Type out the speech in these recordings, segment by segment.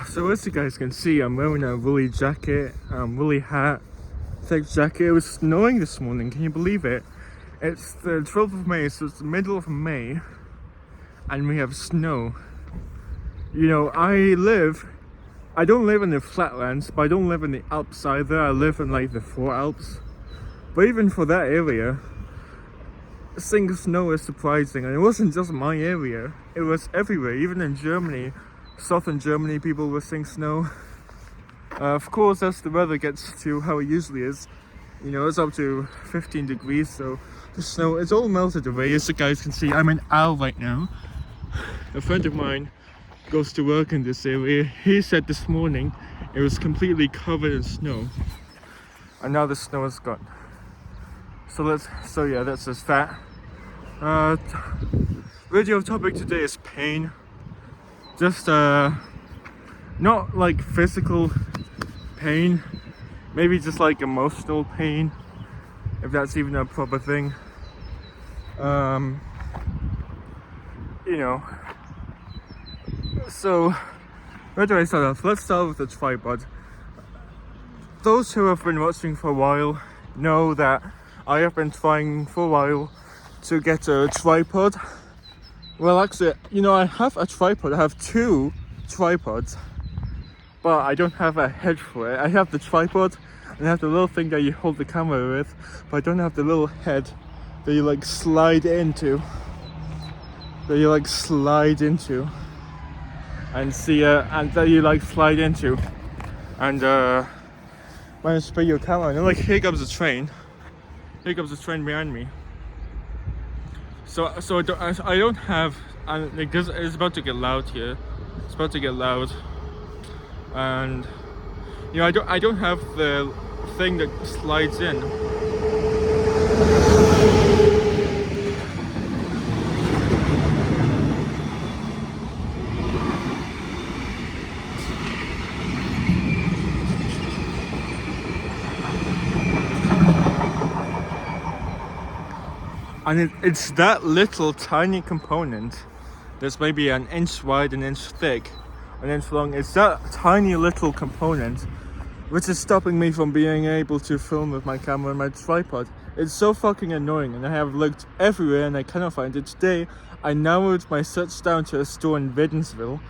So as you guys can see, I'm wearing a woolly jacket, woolly hat, thick jacket. It was snowing this morning, can you believe it? It's the 12th of May, so it's the middle of May, and we have snow. You know, I don't live in the flatlands, but I don't live in the Alps either. I live in like the Four Alps. But even for that area, seeing snow is surprising, and it wasn't just my area, it was everywhere. Even in Germany, southern Germany, people were seeing snow. Of course, as the weather gets to how it usually is, you know, it's up to 15 degrees, so the snow is all melted away. As you guys can see, I'm in Al right now. A friend of mine goes to work in this area. He said this morning it was completely covered in snow, and now the snow is gone. So yeah, that's just that. Video topic today is pain. Just not like physical pain, maybe just like emotional pain, if that's even a proper thing. You know. So where do I start off? Let's start with the tripod. Those who have been watching for a while know that I have been trying for a while to get a tripod. Well, actually, you know, I have a tripod. I have two tripods, but I don't have a head for it. I have the tripod and I have the little thing that you hold the camera with, but I don't have the little head that you like slide into. And see, and that you like slide into, and when you spray your camera, and then like here comes a train behind me. So I don't have, and like this, it's about to get loud here. It's about to get loud, and you know, I don't have the thing that slides in. And it's that little tiny component that's maybe an inch wide, an inch thick, an inch long. It's that tiny little component which is stopping me from being able to film with my camera and my tripod. It's so fucking annoying, and I have looked everywhere and I cannot find it. Today I narrowed my search down to a store in Wädenswil,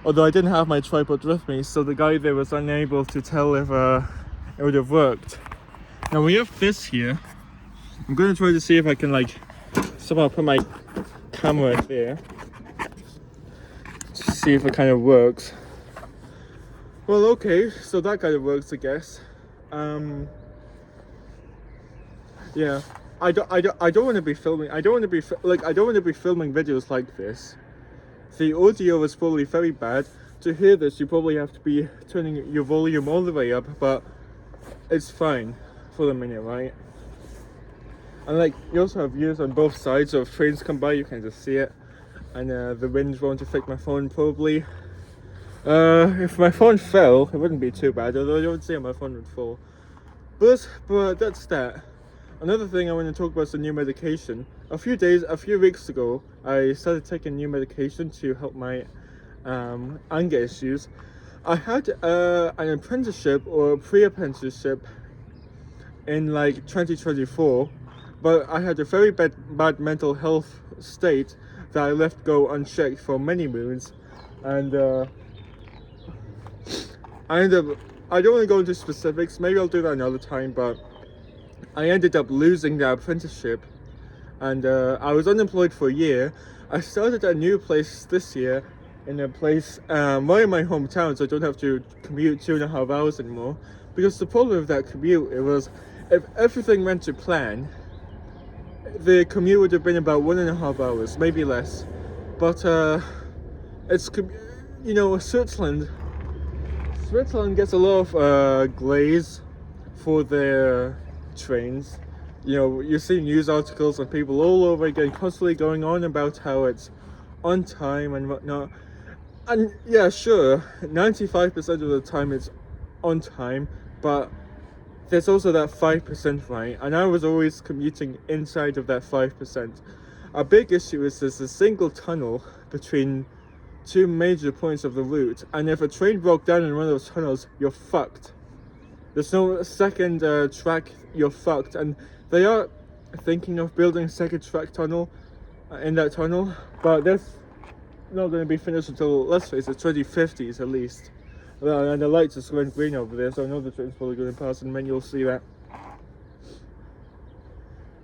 although I didn't have my tripod with me, so the guy there was unable to tell if it would have worked. Now we have this here. I'm going to try to see if I can like somehow put my camera there to see if it kind of works. Well, okay, so that kind of works, I guess. Yeah, I don't want to be filming. I don't want to be filming videos like this. The audio is probably very bad. To hear this, you probably have to be turning your volume all the way up, but it's fine for the minute, right? And like, you also have views on both sides, so if trains come by you can just see it. And the wind won't affect my phone probably. If my phone fell, it wouldn't be too bad, although I don't say my phone would fall. But that's that. Another thing I want to talk about is the new medication. A few weeks ago, I started taking new medication to help my anger issues. I had an apprenticeship or a pre-apprenticeship in like 2024. But I had a very bad mental health state that I left go unchecked for many moons, and I don't want to go into specifics, maybe I'll do that another time, but I ended up losing the apprenticeship, and I was unemployed for a year. I started a new place this year, in a place right in my hometown, so I don't have to commute 2.5 hours anymore, because the problem with that commute, it was, if everything went to plan, the commute would have been about 1.5 hours, maybe less. But it's, you know, Switzerland gets a lot of glaze for their trains. You know, you see news articles and people all over again constantly going on about how it's on time and whatnot. And yeah, sure, 95% of the time it's on time, but there's also that 5%, right? And I was always commuting inside of that 5%. A big issue is there's a single tunnel between two major points of the route, and if a train broke down in one of those tunnels, you're fucked. There's no second track, you're fucked. And they are thinking of building a second track tunnel in that tunnel, but that's not going to be finished until, let's face it, 2050s at least. And the lights are going green over there, so I know the train's probably going to pass, and then you'll see that.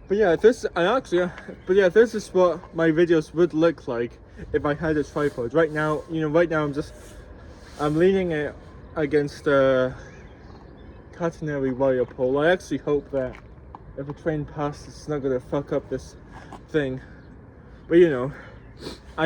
But yeah, this is what my videos would look like if I had a tripod. Right now, I'm leaning it against a catenary wire pole. I actually hope that if a train passes, it's not gonna fuck up this thing. But and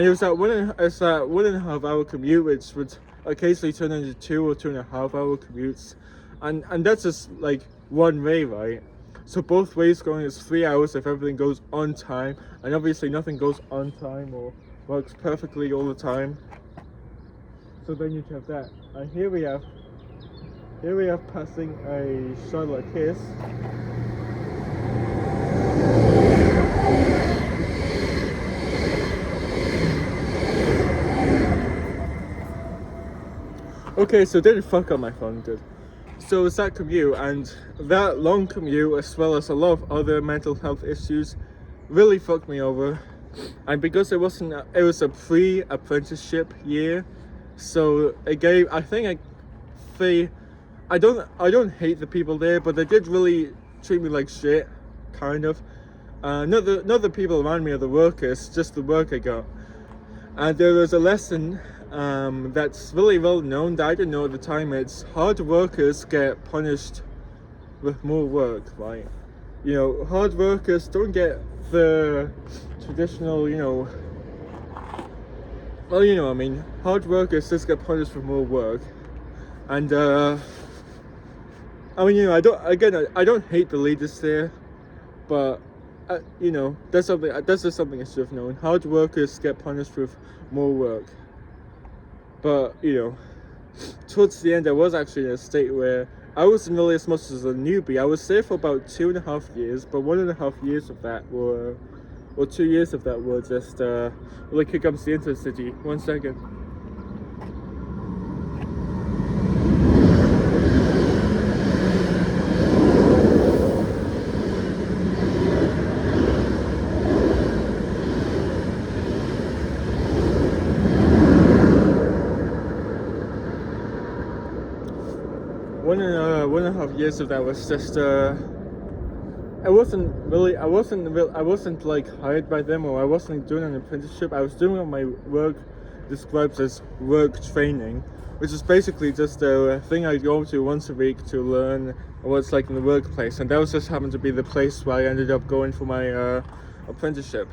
it was that 1.5 hour commute, which would occasionally turn into 2 or 2.5 hour commutes, and that's just like one way, right? So both ways going is 3 hours if everything goes on time, and obviously nothing goes on time or works perfectly all the time. So then you'd have that. And here we have passing a shot like this. Okay, so didn't fuck up my phone, did. So it's that commute, and that long commute, as well as a lot of other mental health issues, really fucked me over. And because it was a pre-apprenticeship year, so it gave, I don't hate the people there, but they did really treat me like shit, kind of. Not the people around me or the workers, just the work I got. And there was a lesson that's really well known that I didn't know at the time. It's hard workers get punished with more work, right? Hard workers don't get the traditional, hard workers just get punished with more work. And I don't hate the leaders there, but that's just something I should have known. Hard workers get punished with more work. But towards the end, I was actually in a state where I wasn't really as much as a newbie. I was there for about 2.5 years, but 1.5 years of that were, or 2 years of that were just like here comes the intercity. 1 second. One and a half years of that was just I wasn't like hired by them, or I wasn't doing an apprenticeship. I was doing what my work describes as work training, which is basically just a thing I go to once a week to learn what it's like in the workplace, and that was just happened to be the place where I ended up going for my apprenticeship.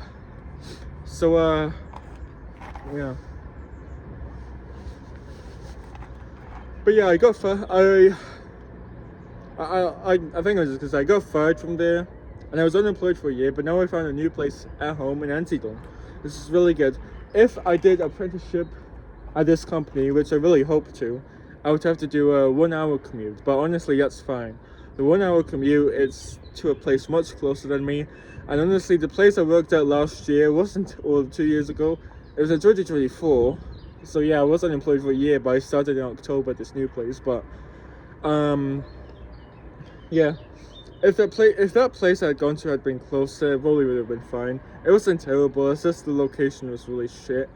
So yeah. But yeah, I got I think it was because I got fired from there, and I was unemployed for a year. But now I found a new place at home in Antigon. This is really good. If I did apprenticeship at this company, which I really hope to, I would have to do a 1 hour commute. But honestly, that's fine. The 1 hour commute is to a place much closer than me. And honestly, the place I worked at last year or 2 years ago. It was in 2024. So yeah, I was unemployed for a year, but I started in October at this new place. But yeah, if that place I had gone to had been closer, it probably would have been fine. It wasn't terrible. It's just the location was really shit.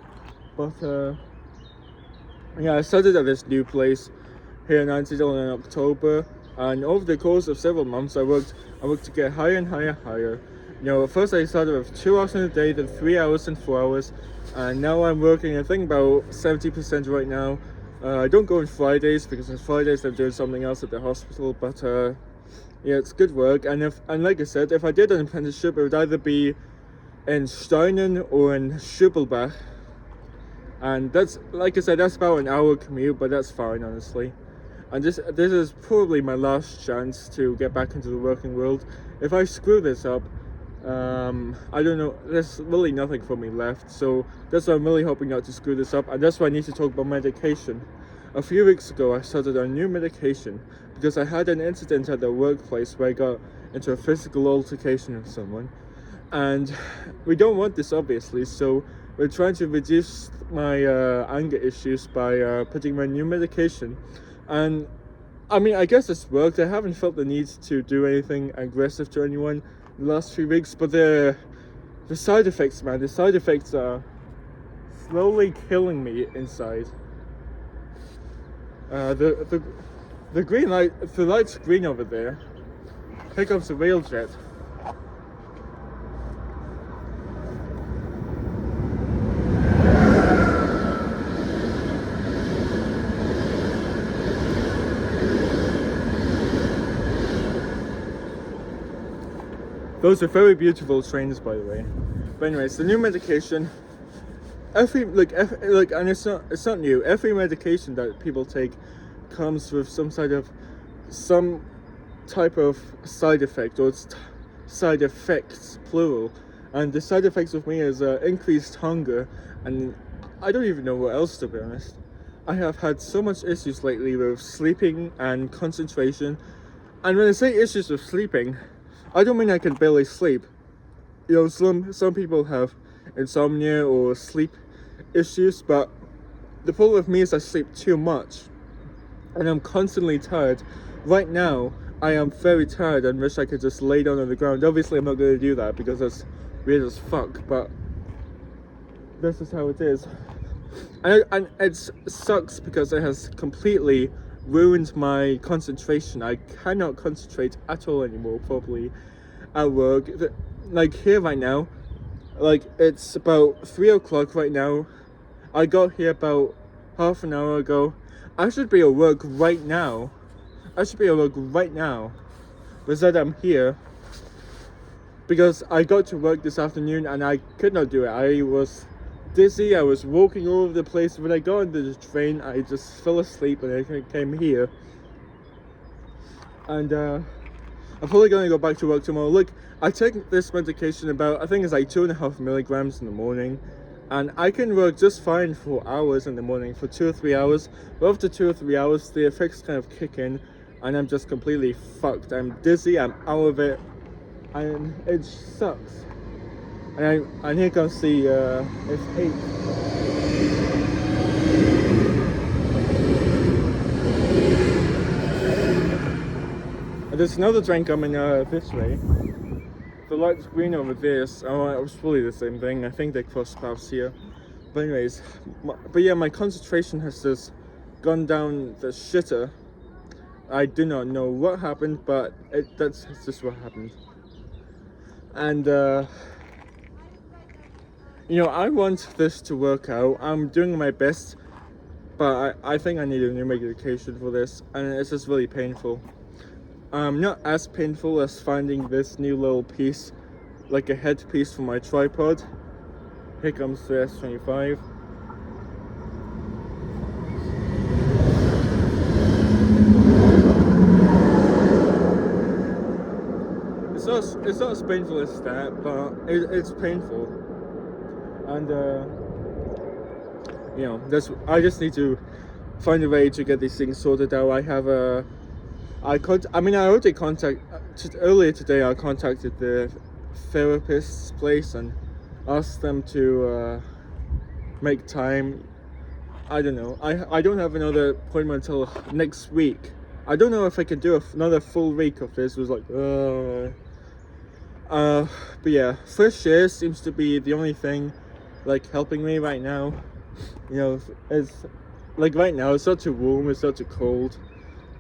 But yeah, I started at this new place here in Antigon in October, and over the course of several months, I worked to get higher and higher. At first I started with 2 hours in a day, then 3 hours and 4 hours, and now I'm working, I think, about 70% right now. I don't go on Fridays because on Fridays I'm doing something else at the hospital, but yeah, it's good work. And like I said, if I did an apprenticeship, it would either be in Steinen or in Schubelbach, and that's, like I said, that's about an hour commute, but that's fine, honestly. And this is probably my last chance to get back into the working world. If I screw this up, I don't know, there's really nothing for me left, so that's why I'm really hoping not to screw this up, and that's why I need to talk about medication. A few weeks ago, I started a new medication because I had an incident at the workplace where I got into a physical altercation with someone, and we don't want this, obviously. So we're trying to reduce my anger issues by putting my new medication. And I mean, I guess it's worked. I haven't felt the need to do anything aggressive to anyone the last few weeks, but the side effects, man, the side effects are slowly killing me inside. The green light, the light's green over there. Here comes the railjet. Those are very beautiful trains, by the way. But anyways, the new medication. And it's not new. Every medication that people take comes with some type of side effect, or it's side effects plural. And the side effects with me is increased hunger, and I don't even know what else, to be honest. I have had so much issues lately with sleeping and concentration. And when I say issues with sleeping, I don't mean I can barely sleep. You know, some people have insomnia or sleep issues, but the problem with me is I sleep too much, and I'm constantly tired. Right now, I am very tired and wish I could just lay down on the ground. Obviously, I'm not going to do that because that's weird as fuck, but this is how it is. And it sucks because it has completely ruined my concentration. I cannot concentrate at all anymore properly at work. Like here right now, like it's about 3 o'clock right now. I got here about half an hour ago. I should be at work right now. But instead I'm here because I got to work this afternoon and I could not do it. I was dizzy, I was walking all over the place. When I got into the train, I just fell asleep and I came here. And I'm probably going to go back to work tomorrow. Look, I take this medication about, I think it's like 2.5 milligrams in the morning. And I can work just fine for hours in the morning, for 2 or 3 hours. But after 2 or 3 hours, the effects kind of kick in. And I'm just completely fucked. I'm dizzy, I'm out of it. And it sucks. And here comes the F8. And there's another train coming this way. The light's green over there, so it was probably the same thing. I think they crossed paths here. But anyways, my concentration has just gone down the shitter. I do not know what happened, but that's just what happened. And you know, I want this to work out. I'm doing my best, but I think I need a new medication for this, and it's just really painful. Not as painful as finding this new little piece, like a headpiece for my tripod. Here comes the S25. It's not as painful as that, but it's painful. And you know, I just need to find a way to get these things sorted out. Earlier today I contacted the therapist's place and asked them to make time. I don't know. I don't have another appointment until next week. I don't know if I can do another full week of this. It was like, but yeah, fresh air seems to be the only thing like helping me right now. You know, it's like right now it's not too warm, it's not too cold.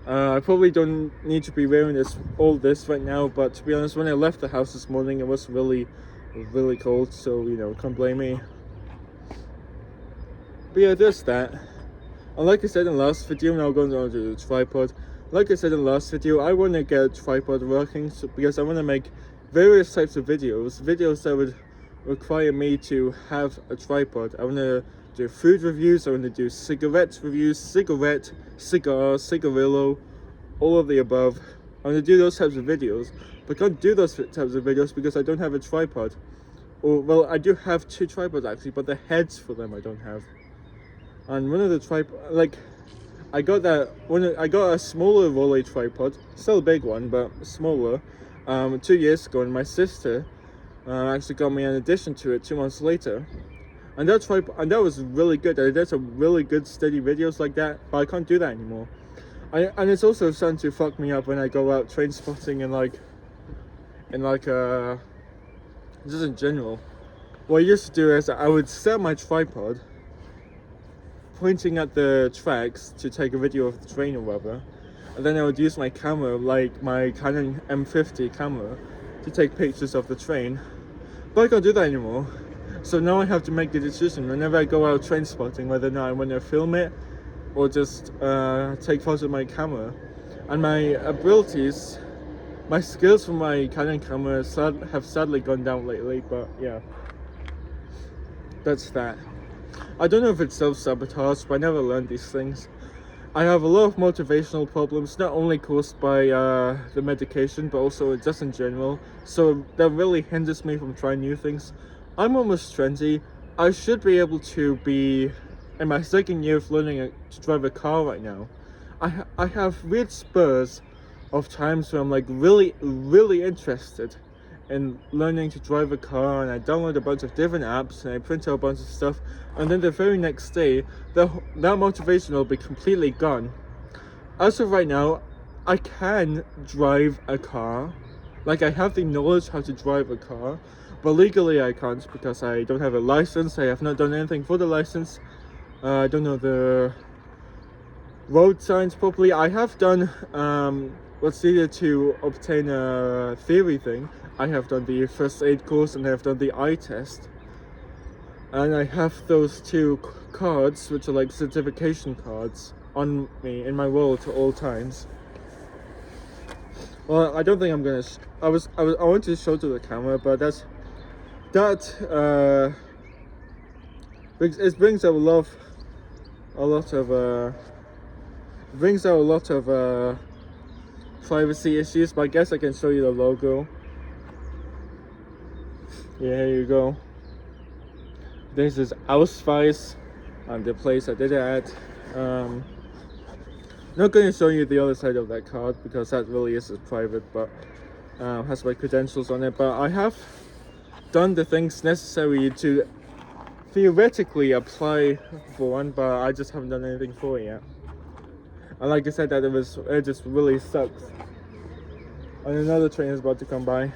I probably don't need to be wearing all this right now, but to be honest, when I left the house this morning, it was really, really cold, so, you know, can't blame me. But yeah, there's that. And like I said in the last video, now going on to the tripod. Like I said in the last video, I want to get a tripod working, because I want to make various types of videos that would require me to have a tripod. I want to do food reviews, I want to do cigarette reviews, cigars, cigarillo, all of the above. I want to do those types of videos, but I can't do those types of videos because I don't have a tripod. Or, well, I do have 2 tripods actually, but the heads for them I don't have. And one of the I got a smaller Rolly tripod, still a big one, but smaller, 2 years ago, and my sister actually got me an addition to it 2 months later. and that was really good. I did some really good steady videos like that, but I can't do that anymore. And it's also starting to fuck me up when I go out train spotting and just in general. What I used to do is I would set my tripod pointing at the tracks to take a video of the train or whatever, and then I would use my camera, like my Canon M50 camera, to take pictures of the train. But I can't do that anymore. So now I have to make the decision whenever I go out train spotting whether or not I want to film it or just take photos with my camera. And my abilities, my skills for my Canon camera have sadly gone down lately, but yeah. That's that. I don't know if it's self-sabotage, but I never learned these things. I have a lot of motivational problems, not only caused by the medication, but also just in general. So that really hinders me from trying new things. I'm almost 20. I should be able to be in my second year of learning to drive a car right now. I have weird spurs of times where I'm like really interested in learning to drive a car, and I download a bunch of different apps and I print out a bunch of stuff, and then the very next day that motivation will be completely gone. As of right now, I can drive a car, like I have the knowledge how to drive a car, but legally I can't because I don't have a license. I have not done anything for the license. I don't know the road signs properly. I have done what's needed to obtain a theory thing. I have done the first aid course and I have done the eye test. And I have those two cards, which are like certification cards, on me in my wallet at all times. Well, I don't think I'm gonna. I wanted to show to the camera, but it brings out a lot of privacy issues. But I guess I can show you the logo. Yeah, here you go. This is Ausweis, and the place I did it at. Not going to show you the other side of that card because that really is private, but has my credentials on it. But I have done the things necessary to theoretically apply for one, but I just haven't done anything for it yet. And like I said, it just really sucks. And another train is about to come by.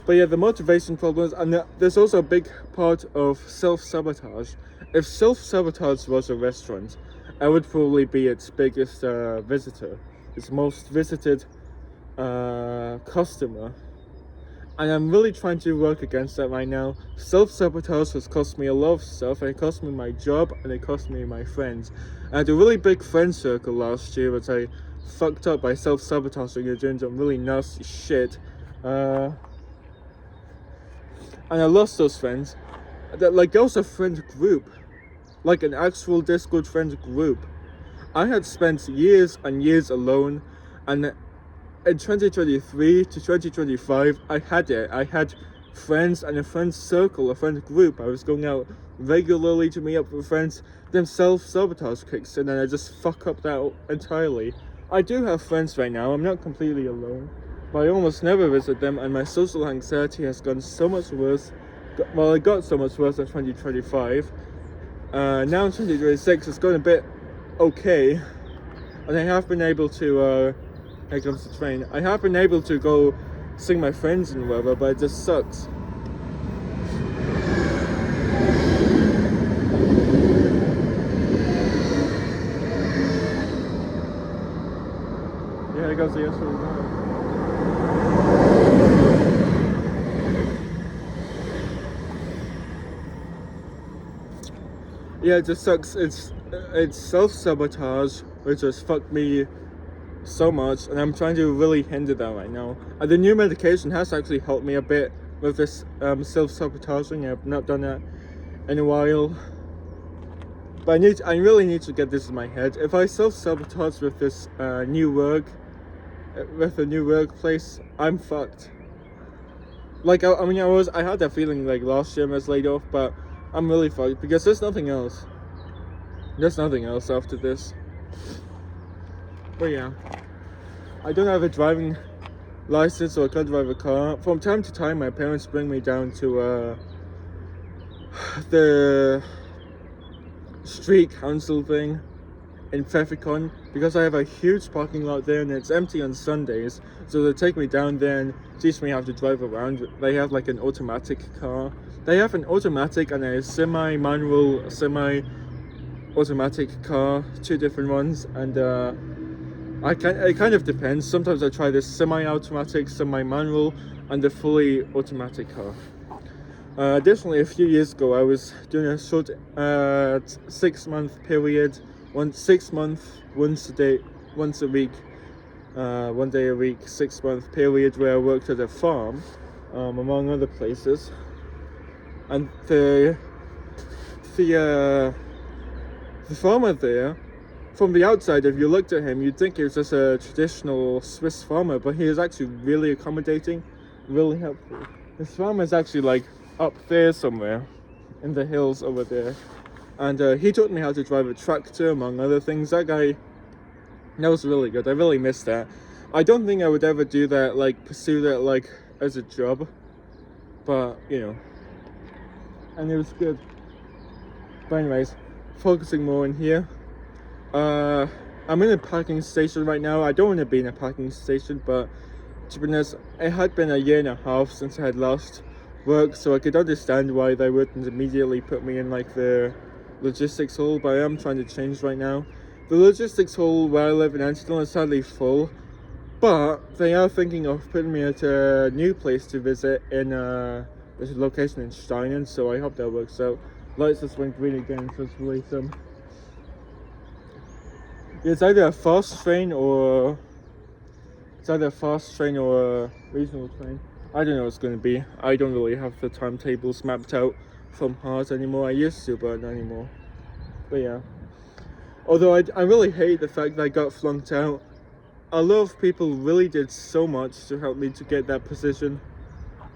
But yeah, the motivation problems, and there's also a big part of self-sabotage. If self-sabotage was a restaurant, I would probably be its biggest visitor, its most visited customer. And I'm really trying to work against that right now. Self-sabotage has cost me a lot of stuff. It cost me my job and it cost me my friends. I had a really big friend circle last year, which I fucked up by self-sabotaging and doing some really nasty shit. And I lost those friends. There was a friend group, like an actual Discord friend group. I had spent years and years alone, and in 2023 to 2025, I had it. I had friends and a friend circle, a friend group. I was going out regularly to meet up with friends. Then self-sabotage kicks in and I just fuck up that entirely. I do have friends right now. I'm not completely alone. But I almost never visit them, and my social anxiety has gone so much worse. Well, it got so much worse in 2025. Now in 2026, it's gone a bit okay. And I have been able to, here comes the train. I have been able to go see my friends and whatever, but it just sucks. Yeah, here goes the yesterday. Yeah, it just sucks. It's self-sabotage, which has fucked me so much, and I'm trying to really hinder that right now. And the new medication has actually helped me a bit with this self-sabotaging. I've not done that in a while, but I really need to get this in my head. If I self-sabotage with this new workplace, I'm fucked. Like I had that feeling like last year when I was laid off, but I'm really fucked because there's nothing else. There's nothing else after this. But yeah, I don't have a driving license, so I can't drive a car. From time to time, my parents bring me down to the street council thing in Pfefferkorn, because I have a huge parking lot there and it's empty on Sundays, so they take me down there and teach me how to drive around. They have like an automatic car. They have an automatic and a semi-manual, semi-automatic car, two different ones, and it kind of depends. Sometimes I try this semi-automatic, semi-manual, and the fully automatic car. Additionally, a few years ago, I was doing a short 6-month period, 6 months, once a week, 1 day a week, 6-month period where I worked at a farm, among other places. And the farmer there, from the outside, if you looked at him, you'd think he was just a traditional Swiss farmer, but he is actually really accommodating, really helpful. This farm is actually like up there somewhere in the hills over there, and he taught me how to drive a tractor, among other things. That was really good. I really miss that. I don't think I would ever do that, like pursue that like as a job, but you know, and it was good. But anyways, focusing more in here, I'm in a parking station right now. I don't want to be in a parking station, but to be honest, it had been a year and a half since I had last worked, so I could understand why they wouldn't immediately put me in like the logistics hall, but I am trying to change right now. The logistics hall where I live in Amsterdam is sadly full, but they are thinking of putting me at a new place to visit in there's a location in Steinen, so I hope that works out. Lights just went green again, so it's really it's either a fast train or a regional train. I don't know what it's going to be. I don't really have the timetables mapped out from heart anymore. I used to, but not anymore. But yeah. Although I really hate the fact that I got flunked out. A lot of people really did so much to help me to get that position,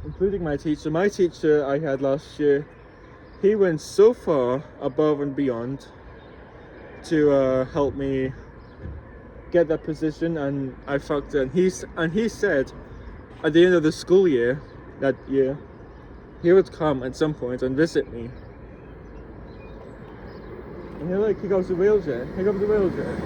including my teacher. My teacher I had last year, he went so far above and beyond to help me get that position, and I fucked it. And he said at the end of the school year, that year, he would come at some point and visit me. And here, like, here comes the wheelchair. Here comes the wheelchair.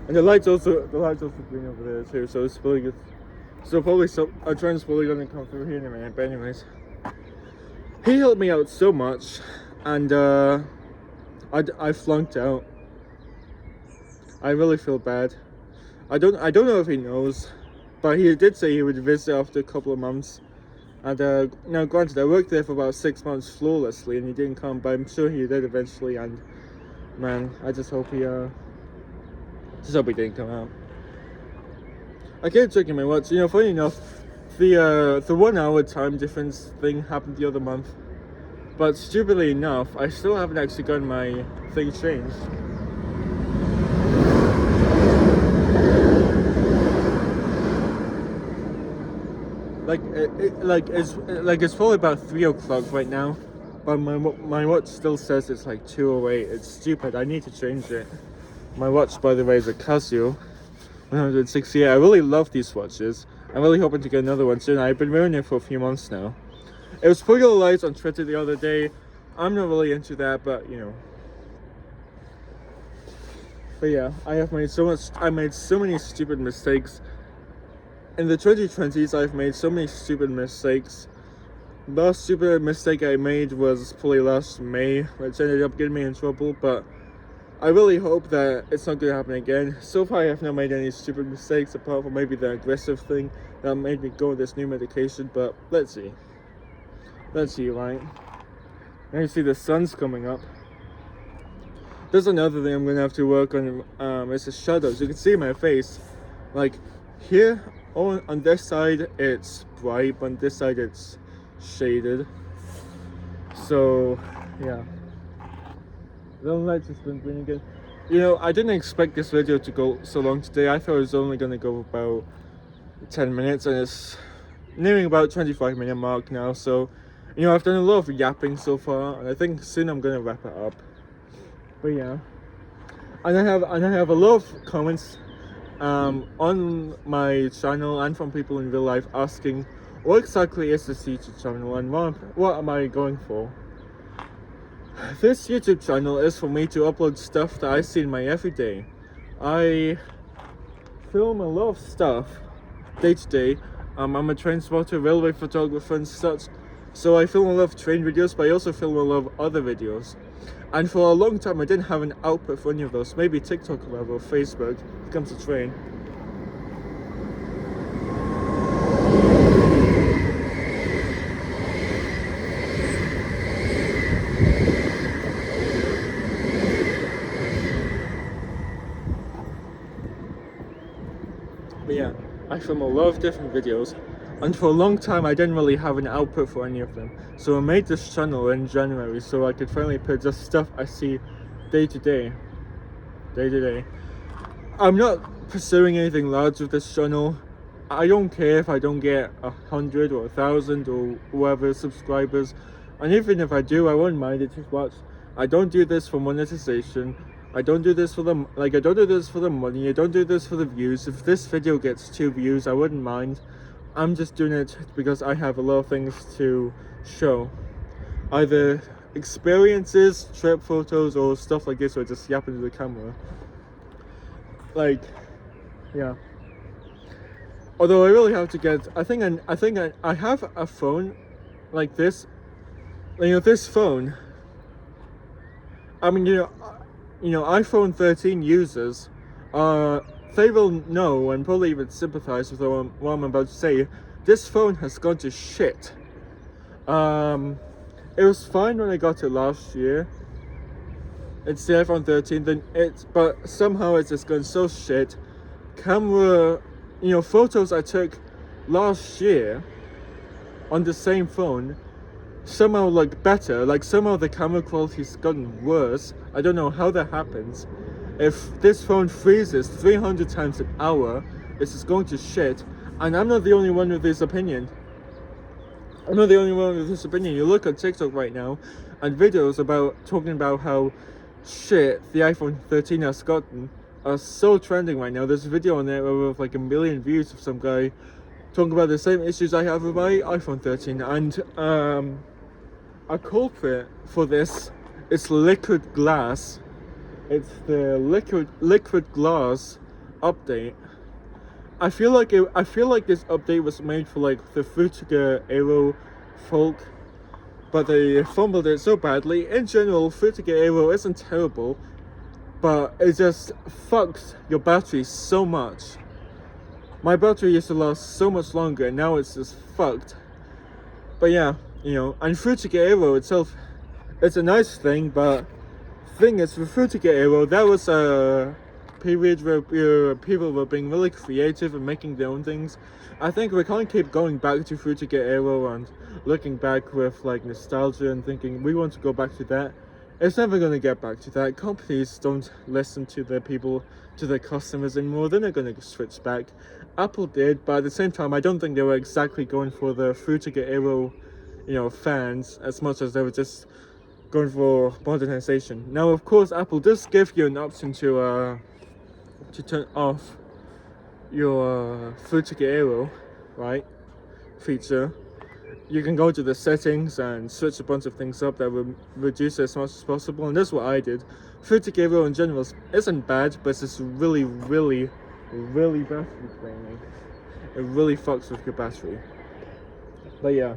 And the lights also green over there too, so it's really good. So probably a train's probably gonna come through here in a minute, but anyways. He helped me out so much, and I flunked out. I really feel bad. I don't know if he knows, but he did say he would visit after a couple of months. And now granted, I worked there for about 6 months flawlessly, and he didn't come, but I'm sure he did eventually. And man, I just hope he didn't come out. I kept checking my watch. You know, funny enough, the 1 hour time difference thing happened the other month, but stupidly enough, I still haven't actually gotten my thing changed. It's probably about 3 o'clock right now, but my watch still says it's like 2:08. It's stupid. I need to change it. My watch, by the way, is a Casio 168. I really love these watches. I'm really hoping to get another one soon. I've been wearing it for a few months now. It was pretty light on Twitter the other day. I'm not really into that, but you know. But yeah, I made so many stupid mistakes. In the 2020s, I've made so many stupid mistakes. The last stupid mistake I made was probably last May, which ended up getting me in trouble, but I really hope that it's not going to happen again. So far I have not made any stupid mistakes, apart from maybe the aggressive thing that made me go on this new medication, but let's see. Let's see, right? Now you see the sun's coming up. There's another thing I'm going to have to work on, it's the shadows. You can see my face. Like, here, on this side it's bright, but on this side it's shaded. So, yeah. The lights just been green again. You know, I didn't expect this video to go so long today. I thought it was only going to go about 10 minutes, and it's nearing about 25-minute mark now. So, you know, I've done a lot of yapping so far, and I think soon I'm going to wrap it up. But yeah. and I have a lot of comments on my channel and from people in real life asking what exactly is this YouTube channel and what am I going for. This YouTube channel is for me to upload stuff that I see in my everyday. I film a lot of stuff day to day. I'm a train spotter, railway photographer and such, so I film a lot of train videos, but I also film a lot of other videos. And for a long time I didn't have an output for any of those. Maybe TikTok will have, or Facebook. Here comes a train. But yeah, I film a lot of different videos, and for a long time I didn't really have an output for any of them. So I made this channel in January so I could finally put just stuff I see day to day. I'm not pursuing anything large with this channel. I don't care if I don't get 100 or 1,000 or whatever subscribers, and even if I do, I won't mind it too much. I don't do this for monetization. I don't do this for the I don't do this for the money. I don't do this for the views. If this video gets 2 views, I wouldn't mind. I'm just doing it because I have a lot of things to show, either experiences, trip photos, or stuff like this, or just yap into the camera. Like, yeah. Although I really have to get, I think I have a phone like this. You know, this phone. I mean, you know, iPhone 13 users, they will know and probably even sympathize with what I'm about to say. This phone has gone to shit. It was fine when I got it last year. It's the iPhone 13, but somehow it's just gone so shit. Camera, you know, photos I took last year on the same phone somehow look better. Like, somehow the camera quality's gotten worse. I don't know how that happens. If this phone freezes 300 times an hour, it's just going to shit. And I'm not the only one with this opinion. You look at TikTok right now, and videos talking about how shit the iPhone 13 has gotten are so trending right now. There's a video on there with like 1 million views of some guy talking about the same issues I have with my iPhone 13, and a culprit for this is liquid glass. It's the liquid glass update. I feel like this update was made for like the Frutiger Aero folk, but they fumbled it so badly. In general, Frutiger Aero isn't terrible, but it just fucks your battery so much. My battery used to last so much longer, and now it's just fucked. But yeah, you know, and Frutiger Aero itself, it's a nice thing, but thing is, with Frutiger Aero, that was a period where people were being really creative and making their own things. I think we can't keep going back to Frutiger Aero and looking back with like nostalgia and thinking we want to go back to that. It's never going to get back to that. Companies don't listen to their people, to their customers anymore. They're not going to switch back. Apple did, but at the same time, I don't think they were exactly going for the Frutiger Aero, you know, fans as much as they were just going for modernization. Now, of course, Apple does give you an option to turn off your Frutiger Aero, right, feature. You can go to the settings and switch a bunch of things up that will reduce it as much as possible, and that's what I did. Frutiger Aero in general isn't bad, but it's just really, really, really battery draining. It really fucks with your battery. But yeah.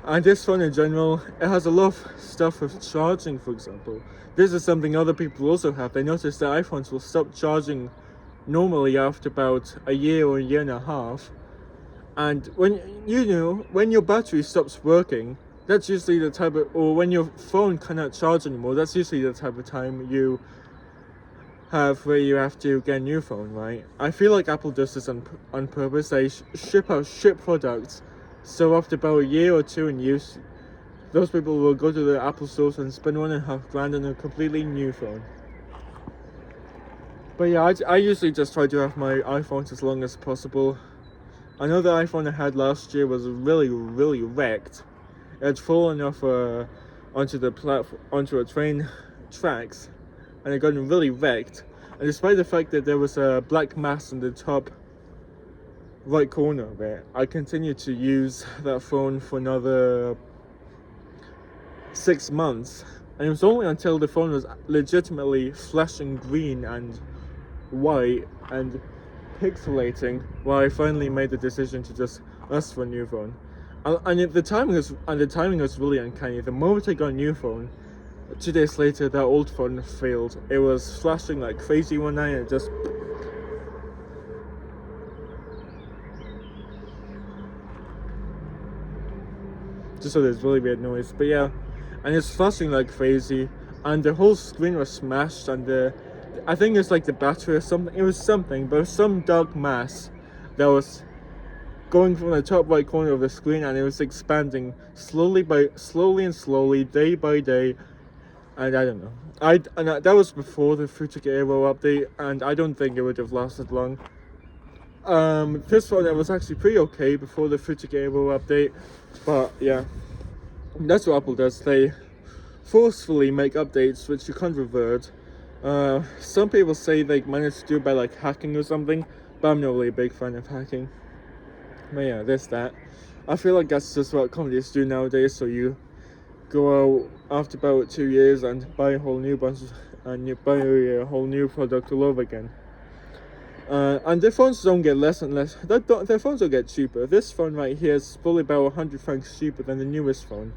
And this phone in general, it has a lot of stuff with charging, for example. This is something other people also have. They notice that iPhones will stop charging normally after about a year or a year and a half. And when your battery stops working, that's usually the type of, or when your phone cannot charge anymore, that's usually the type of time you have where you have to get a new phone, right? I feel like Apple does this on purpose. They ship products, so after about a year or two in use, those people will go to the Apple stores and spend $1.5 grand on a completely new phone. But yeah, I usually just try to have my iPhones as long as possible. I know the iPhone I had last year was really, really wrecked. It had fallen off onto a train tracks, and it got really wrecked. And despite the fact that there was a black mass in the top right corner of it, I continued to use that phone for another 6 months. And it was only until the phone was legitimately flashing green and white and pixelating where I finally made the decision to just ask for a new phone. And the timing was really uncanny. The moment I got a new phone, 2 days later, that old phone failed. It was flashing like crazy one night, and it just so there's really weird noise. But yeah, and it's flashing like crazy, and the whole screen was smashed, and I think it's like the battery or something. It was something, but it was some dark mass that was going from the top right corner of the screen, and it was expanding slowly, day by day. And I don't know. That was before the Future Aero update, and I don't think it would have lasted long. This phone was actually pretty okay before the Future Aero update, but yeah, that's what Apple does. They forcefully make updates which you can't revert. Some people say they managed to do it by like hacking or something, but I'm not really a big fan of hacking. But yeah, there's that. I feel like that's just what companies do nowadays. So you go out after about 2 years and buy a whole new bunch, and you buy a whole new product all over again. And the phones don't get less and less. Their phones don't get cheaper. This phone right here is probably about 100 francs cheaper than the newest phone,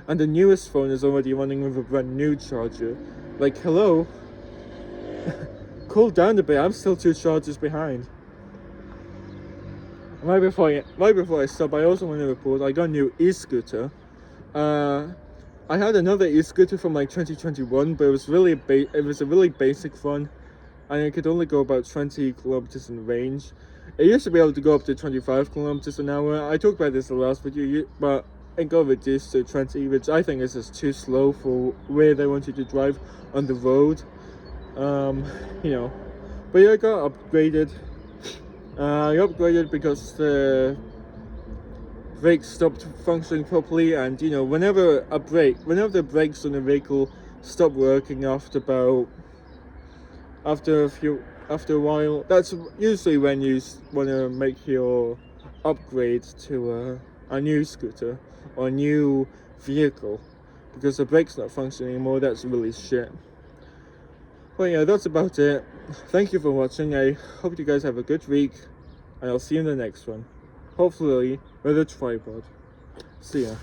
and the newest phone is already running with a brand new charger. Like, hello, cool down a bit. I'm still 2 chargers behind. Right before I stop, I also want to report I got a new e-scooter. I had another e-scooter from like 2021, but it was a really basic one, and it could only go about 20 kilometers in range. It used to be able to go up to 25 kilometers an hour. I talked about this in the last video, but it got reduced to 20, which I think is just too slow for where they want you to drive on the road. You know, but yeah, I got upgraded. I upgraded because the brakes stopped functioning properly, and you know, whenever the brakes on the vehicle stop working after a while, that's usually when you want to make your upgrade to a new scooter or a new vehicle, because the brake's not functioning anymore. That's really shit. But yeah, that's about it. Thank you for watching. I hope you guys have a good week, and I'll see you in the next one. Hopefully with a tripod. See ya.